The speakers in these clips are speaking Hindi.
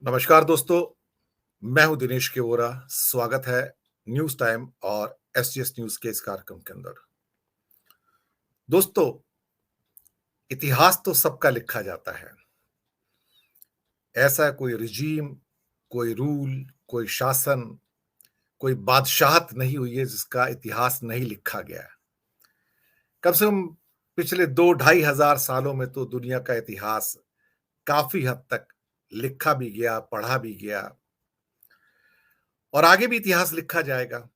नमस्कार दोस्तों, मैं हूं दिनेश केवरा। स्वागत है न्यूज़ टाइम और एसजीएस न्यूज़ के इस कार्यक्रम के अंदर। दोस्तों, इतिहास तो सबका लिखा जाता है। ऐसा कोई रिजीम, कोई रूल, कोई शासन, कोई बादशाहत नहीं हुई है जिसका इतिहास नहीं लिखा गया है। कम से कम पिछले 2 ढाई हज़ार सालों में तो दुनिया का इतिहास काफ़ी हद तक लिखा भी गया, पढ़ा भी गया और आगे भी इतिहास लिखा जाएगा।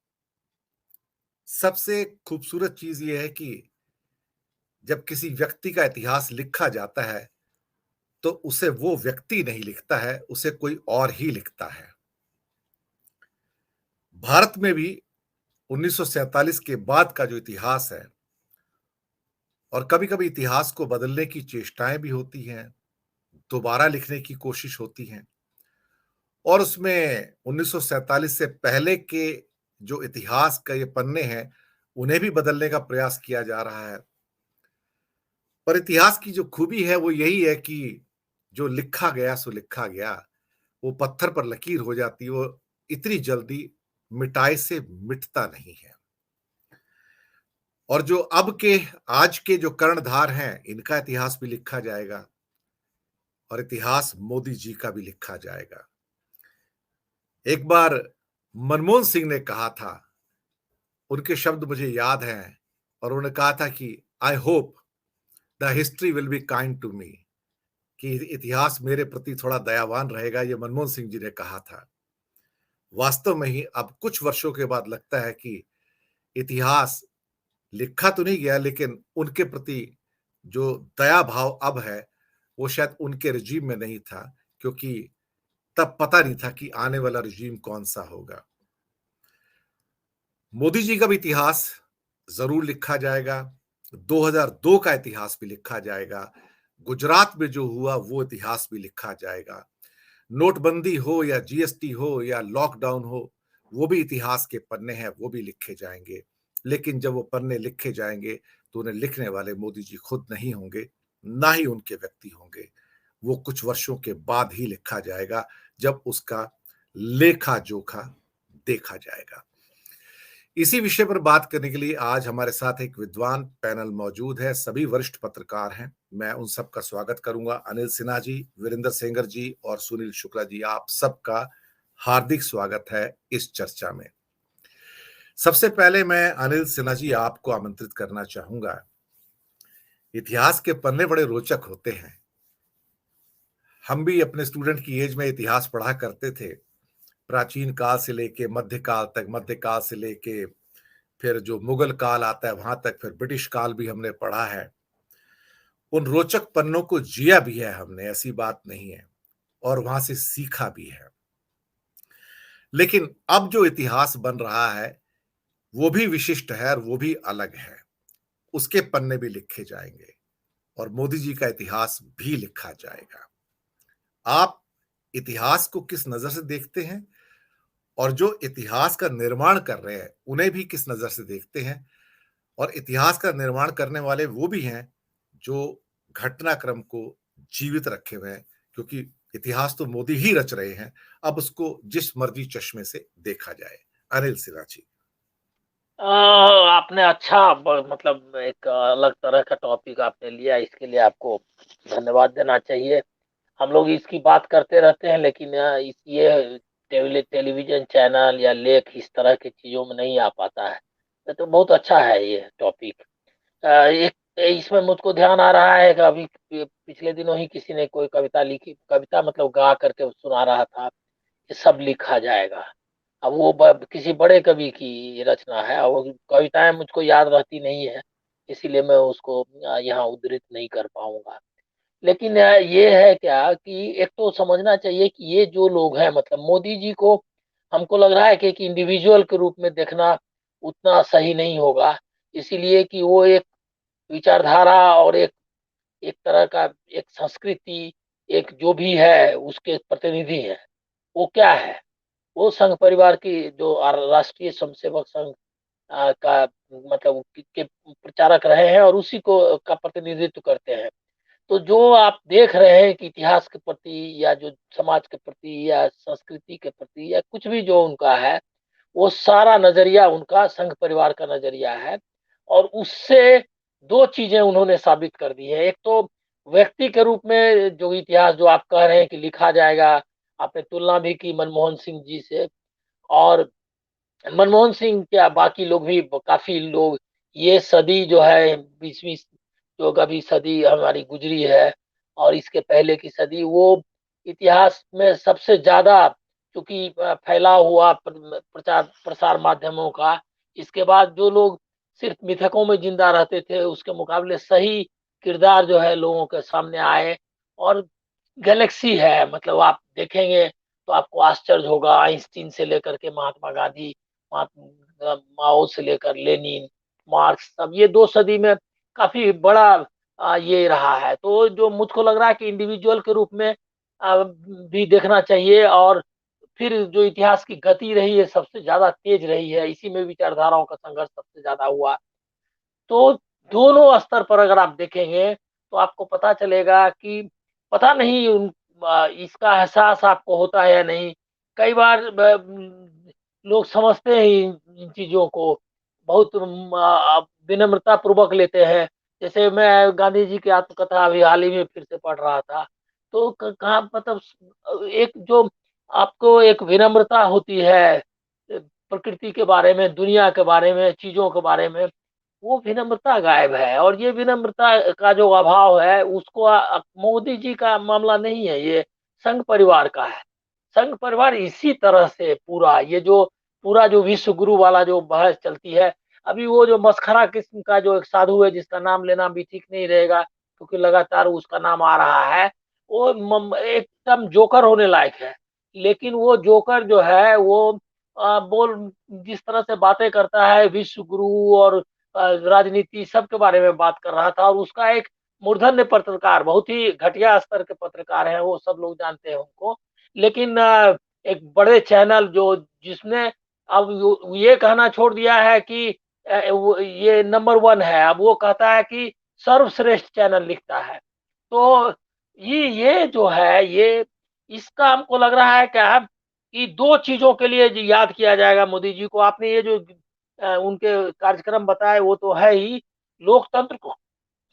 सबसे खूबसूरत चीज़ ये है कि जब किसी व्यक्ति का इतिहास लिखा जाता है, तो उसे वो व्यक्ति नहीं लिखता है, उसे कोई और ही लिखता है। भारत में भी 1947 के बाद का जो इतिहास है और कभी-कभी इतिहास को बदलने की चेष्टाएँ भी होती हैं, दोबारा लिखने की कोशिश होती हैं और उसमें 1947 से पहले के जो इतिहास का ये पन्ने हैं, उन्हें भी बदलने का प्रयास किया जा रहा है। पर इतिहास की जो खूबी है, वो यही है कि जो लिखा गया सो लिखा गया। वो पत्थर पर लकीर हो जाती है, वो इतनी जल्दी मिटाई से मिटता नहीं है। और जो अब के आज के जो कर्णधार हैं, इनका इतिहास भी लिखा जाएगा और इतिहास मोदी जी का भी लिखा जाएगा। एक बार मनमोहन सिंह ने कहा था, उनके शब्द मुझे याद हैं और उन्होंने कहा था कि I hope the history will be kind to me, कि इतिहास मेरे प्रति थोड़ा दयावान रहेगा, ये मनमोहन सिंह जी ने कहा था। वास्तव में ही अब कुछ वर्षों के बाद लगता है कि इतिहास लिखा तो नहीं गया, लेकिन उनके प्रति जो दया भाव अब है, वो शायद उनके रिजीम में नहीं था, क्योंकि तब पता नहीं था कि आने वाला रिजीम कौन-सा होगा। मोदी जी का भी इतिहास ज़रूर लिखा जाएगा, 2002 का इतिहास भी लिखा जाएगा, गुजरात में जो हुआ वो इतिहास भी लिखा जाएगा। नोटबंदी हो या जीएसटी हो या लॉकडाउन हो, वो भी इतिहास के पन्ने हैं, वो भी लिखे जाएँगे। लेकिन जब वो पन्ने लिखे जाएँगे, तो उन्हें लिखने वाले मोदी जी खुद नहीं होंगे, ना ही उनके व्यक्ति होंगे। वो कुछ वर्षों के बाद ही लिखा जाएगा, जब उसका लेखा-जोखा देखा जाएगा। इसी विषय पर बात करने के लिए आज हमारे साथ एक विद्वान पैनल मौजूद है, सभी वरिष्ठ पत्रकार हैं। मैं उन सबका स्वागत करूँगा। अनिल सिन्हा जी, वीरेंद्र सेंगर जी और सुनील शुक्ला जी, आप सबका हार्दिक स्वागत है इस चर्चा में। सबसे पहले मैं अनिल सिन्हा जी आपको आमंत्रित करना चाहूँगा। इतिहास के पन्ने बड़े रोचक होते हैं। हम भी अपने स्टूडेंट की एज में इतिहास पढ़ा करते थे। प्राचीन काल से लेके मध्यकाल तक, मध्यकाल से लेके फिर जो मुगल काल आता है वहां तक, फिर ब्रिटिश काल भी हमने पढ़ा है। उन रोचक पन्नों को जिया भी है हमने, ऐसी बात नहीं है, और वहां से सीखा भी है। लेकिन अब जो इतिहास बन रहा है वो भी विशिष्ट है और वो भी अलग है। उसके पन्ने भी लिखे जाएंगे और मोदी जी का इतिहास भी लिखा जाएगा। आप इतिहास को किस नजर से देखते हैं और जो इतिहास का निर्माण कर रहे हैं उन्हें भी किस नजर से देखते हैं? और इतिहास का निर्माण करने वाले वो भी हैं जो घटनाक्रम को जीवित रखे हुए हैं, क्योंकि इतिहास तो मोदी ही रच रहे हैं। अब उसको जिस मर्जी चश्मे से देखा जाए। अनिल सिन्हा जी। आपने अच्छा मतलब एक अलग तरह का टॉपिक आपने लिया, इसके लिए आपको धन्यवाद देना चाहिए। हम लोग इसकी बात करते रहते हैं, लेकिन ये टेलीविज़न चैनल या लेख इस तरह की चीज़ों में नहीं आ पाता है। तो बहुत अच्छा है ये टॉपिक। एक इसमें मुझको ध्यान आ रहा है कि अभी पिछले दिनों ही किसी ने कोई कविता लिखी, कविता मतलब गा करके सुना रहा था कि सब लिखा जाएगा। अब वो किसी बड़े कवि की रचना है और वो कविताएं मुझको याद रहती नहीं है, इसीलिए मैं उसको यहाँ उद्धृत नहीं कर पाऊंगा। लेकिन ये है क्या कि एक तो समझना चाहिए कि ये जो लोग हैं, मतलब मोदी जी को हमको लग रहा है कि एक इंडिविजुअल के रूप में देखना उतना सही नहीं होगा, इसीलिए कि वो एक विचारधारा और एक एक तरह का एक संस्कृति, एक जो भी है उसके प्रतिनिधि है। वो क्या है? वो संघ परिवार की जो राष्ट्रीय स्वयंसेवक संघ का मतलब के प्रचारक रहे हैं और उसी को का प्रतिनिधित्व करते हैं। तो जो आप देख रहे हैं कि इतिहास के प्रति या जो समाज के प्रति या संस्कृति के प्रति या कुछ भी जो उनका है, वो सारा नज़रिया उनका संघ परिवार का नज़रिया है। और उससे 2 चीज़ें उन्होंने साबित कर दी हैं। एक तो व्यक्ति के रूप में जो इतिहास जो आप कह रहे हैं कि लिखा जाएगा, आपने तुलना भी की मनमोहन सिंह जी से। और मनमोहन सिंह क्या बाकी लोग भी काफ़ी लोग, ये सदी जो है 20वीं जो अभी सदी हमारी गुजरी है और इसके पहले की सदी, वो इतिहास में सबसे ज़्यादा चूँकि फैला हुआ प्रचार प्रसार माध्यमों का, इसके बाद जो लोग सिर्फ़ मिथकों में ज़िंदा रहते थे, उसके मुकाबले सही किरदार जो है लोगों के सामने आए। और गैलेक्सी है, मतलब आप देखेंगे तो आपको आश्चर्य होगा, आइंस्टीन से लेकर के महात्मा गांधी, माओ से लेकर लेनिन, मार्क्स, अब ये 2 सदी में काफ़ी बड़ा ये रहा है। तो जो मुझको लग रहा है कि इंडिविजुअल के रूप में भी देखना चाहिए। और फिर जो इतिहास की गति रही है सबसे ज़्यादा तेज़ रही है, इसी में विचारधाराओं का संघर्ष सबसे ज़्यादा हुआ। तो दोनों स्तर पर अगर आप देखेंगे तो आपको पता चलेगा कि पता नहीं इसका एहसास आपको होता है या नहीं। कई बार लोग समझते हैं इन चीज़ों को, बहुत विनम्रता पूर्वक लेते हैं। जैसे मैं गांधी जी की आत्मकथा अभी हाल ही में फिर से पढ़ रहा था, तो कहाँ मतलब एक जो आपको एक विनम्रता होती है प्रकृति के बारे में, दुनिया के बारे में, चीज़ों के बारे में, वो विनम्रता गायब है। और ये विनम्रता का जो अभाव है उसको मोदी जी का मामला नहीं है, ये संघ परिवार का है। संघ परिवार इसी तरह से पूरा जो विश्व गुरु वाला जो बहस चलती है, अभी वो जो मसखरा किस्म का जो एक साधु है जिसका नाम लेना भी ठीक नहीं रहेगा क्योंकि लगातार उसका नाम आ रहा है, वो एकदम जोकर होने लायक है। लेकिन वो जोकर जो है वो बोल जिस तरह से बातें करता है, विश्व गुरु और राजनीति सबके बारे में बात कर रहा था। और उसका एक मूर्धन्य पत्रकार, बहुत ही घटिया स्तर के पत्रकार हैं, वो सब लोग जानते हैं उनको। लेकिन एक बड़े चैनल जो जिसने अब ये कहना छोड़ दिया है कि ये नंबर 1 है, अब वो कहता है कि सर्वश्रेष्ठ चैनल लिखता है। तो ये जो है ये इसका हमको लग रहा है क्या कि 2 चीज़ों के लिए याद किया जाएगा मोदी जी को। आपने ये जो उनके कार्यक्रम बताए वो तो है ही, लोकतंत्र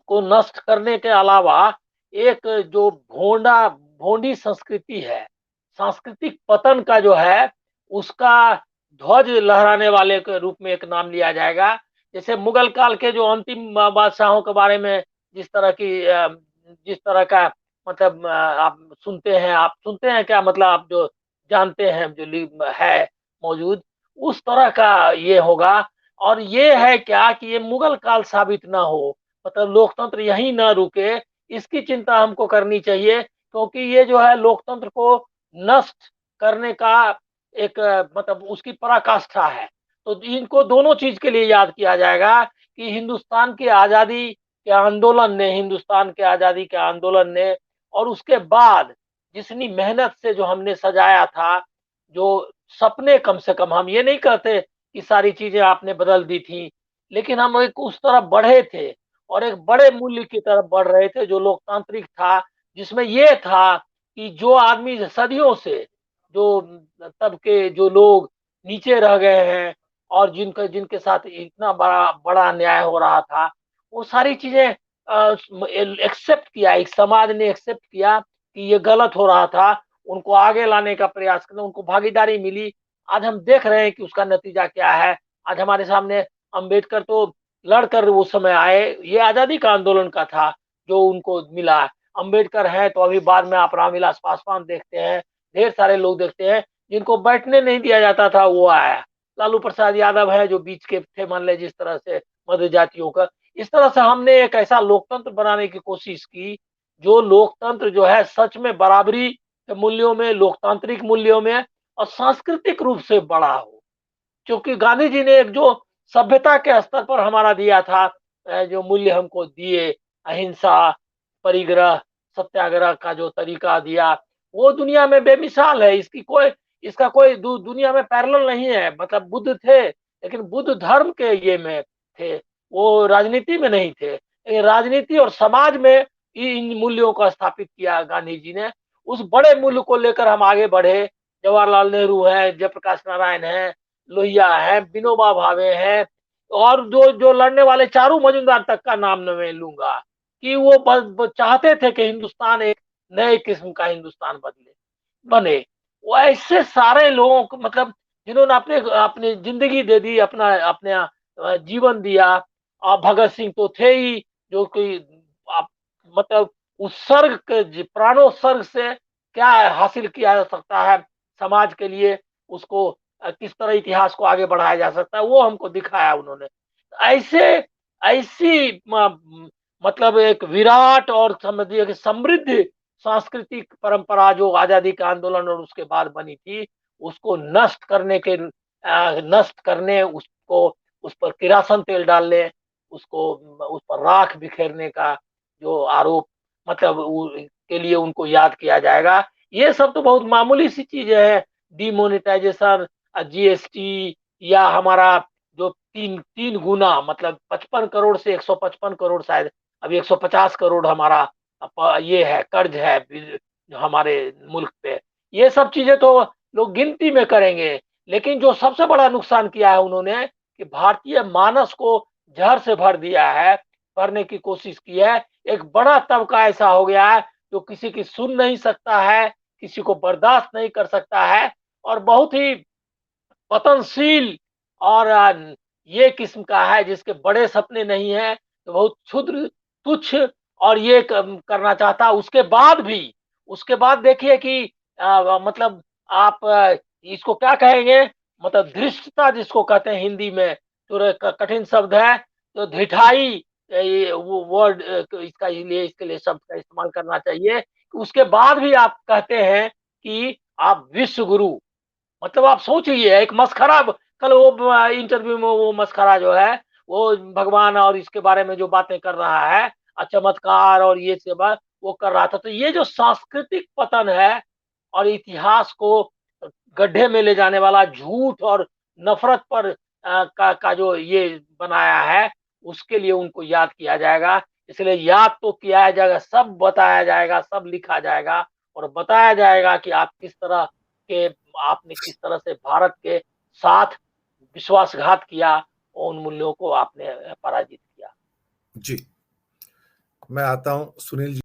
को नष्ट करने के अलावा एक जो भोंडी संस्कृति है, सांस्कृतिक पतन का जो है, उसका ध्वज लहराने वाले के रूप में एक नाम लिया जाएगा। जैसे मुगल काल के जो अंतिम बादशाहों के बारे में जिस तरह का मतलब आप सुनते हैं क्या, मतलब आप जो जानते हैं जो है मौजूद, उस तरह का ये होगा। और ये है क्या कि ये मुगल काल साबित ना हो, मतलब लोकतंत्र यहीं ना रुके, इसकी चिंता हमको करनी चाहिए। क्योंकि ये जो है लोकतंत्र को नष्ट करने का एक मतलब उसकी पराकाष्ठा है। तो इनको दोनों चीज़ के लिए याद किया जाएगा कि हिंदुस्तान के आज़ादी के आंदोलन ने और उसके बाद जितनी मेहनत से जो हमने सजाया था, जो सपने, कम से कम हम ये नहीं कहते कि सारी चीज़ें आपने बदल दी थी, लेकिन हम एक उस तरफ बढ़े थे और एक बड़े मूल्य की तरफ बढ़ रहे थे जो लोकतांत्रिक था, जिसमें ये था कि जो आदमी सदियों से जो तब के जो लोग नीचे रह गए हैं और जिनके साथ इतना बड़ा बड़ा अन्याय हो रहा था, वो सारी चीज़ें एक्सेप्ट किया, एक समाज ने एक्सेप्ट किया कि ये गलत हो रहा था, उनको आगे लाने का प्रयास किया, उनको भागीदारी मिली। आज हम देख रहे हैं कि उसका नतीजा क्या है। आज हमारे सामने अम्बेडकर तो लड़कर उस समय आए, ये आज़ादी का आंदोलन का था जो उनको मिला। अम्बेडकर हैं तो अभी बाद में आप रामविलास पासवान देखते हैं, ढेर सारे लोग देखते हैं जिनको बैठने नहीं दिया जाता था, वो आया। लालू प्रसाद यादव है जो बीच के थे, मान लें जिस तरह से मध्य जातियों का। इस तरह से हमने एक ऐसा लोकतंत्र बनाने की कोशिश की, जो लोकतंत्र जो है सच में बराबरी के मूल्यों में, लोकतांत्रिक मूल्यों में और सांस्कृतिक रूप से बड़ा हो। क्योंकि गांधी जी ने एक जो सभ्यता के स्तर पर हमारा दिया था, जो मूल्य हमको दिए, अहिंसा, परिग्रह, सत्याग्रह का जो तरीका दिया, वो दुनिया में बेमिसाल है। इसका कोई दुनिया में पैरेलल नहीं है। मतलब बुद्ध थे, लेकिन बुद्ध धर्म के ये में थे, वो राजनीति में नहीं थे। लेकिन राजनीति और समाज में इन मूल्यों को स्थापित किया गांधी जी ने। उस बड़े मूल्य को लेकर हम आगे बढ़े। जवाहरलाल नेहरू हैं, जयप्रकाश नारायण हैं, लोहिया हैं, विनोबा भावे हैं, और जो जो लड़ने वाले चारू मजूमदार तक का नाम मैं लूंगा, कि वो बस चाहते थे कि हिंदुस्तान एक नए किस्म का हिंदुस्तान बने। वो ऐसे सारे लोगों को, मतलब जिन्होंने अपने अपनी जिंदगी दे दी, अपना अपने जीवन दिया। भगत सिंह तो थे ही, जो कि आप मतलब उत्सर्ग प्राणोत्सर्ग से क्या हासिल किया जा सकता है समाज के लिए, उसको किस तरह इतिहास को आगे बढ़ाया जा सकता है, वो हमको दिखाया उन्होंने। ऐसे ऐसी मतलब एक विराट और समझिए कि समृद्ध सांस्कृतिक परंपरा जो आजादी के आंदोलन और उसके बाद बनी थी, उसको नष्ट करने, उसको उस पर किरासन तेल डालने, उसको उस पर राख बिखेरने का जो आरोप, मतलब के लिए उनको याद किया जाएगा। ये सब तो बहुत मामूली सी चीजें हैं। डिमोनेटाइजेशन, जीएसटी, या हमारा जो तीन तीन गुना, मतलब 55 करोड़ से 155 करोड़, शायद अभी 150 करोड़ हमारा ये है कर्ज है हमारे मुल्क पे। ये सब चीजें तो लोग गिनती में करेंगे, लेकिन जो सबसे बड़ा नुकसान किया है उन्होंने, कि भारतीय मानस को जहर से भर दिया है, भरने की कोशिश की है। एक बड़ा तबका ऐसा हो गया है जो किसी की सुन नहीं सकता है, किसी को बर्दाश्त नहीं कर सकता है, और बहुत ही पतनशील और ये किस्म का है जिसके बड़े सपने नहीं है, तो बहुत क्षुद्र, तुच्छ, और ये करना चाहता है। उसके बाद देखिए कि मतलब आप इसको क्या कहेंगे, मतलब धृष्टता जिसको कहते हैं हिंदी में, तो कठिन शब्द है, तो ढिठाई, ये वो वर्ड इसके लिए शब्द का इस्तेमाल करना चाहिए। उसके बाद भी आप कहते हैं कि आप विश्व गुरु, मतलब आप सोचिए, एक मस्खरा, कल वो इंटरव्यू में वो मस्खरा जो है, वो भगवान और इसके बारे में जो बातें कर रहा है, चमत्कार और ये सेवा वो कर रहा था। तो ये जो सांस्कृतिक पतन है और इतिहास को गड्ढे में ले जाने वाला झूठ और नफरत पर का जो ये बनाया है, उसके लिए उनको याद किया जाएगा। इसलिए याद तो किया जाएगा, सब बताया जाएगा, सब लिखा जाएगा, और बताया जाएगा कि के आपने किस तरह से भारत के साथ विश्वासघात किया और उन मूल्यों को आपने पराजित किया। जी, मैं आता हूं सुनील जी।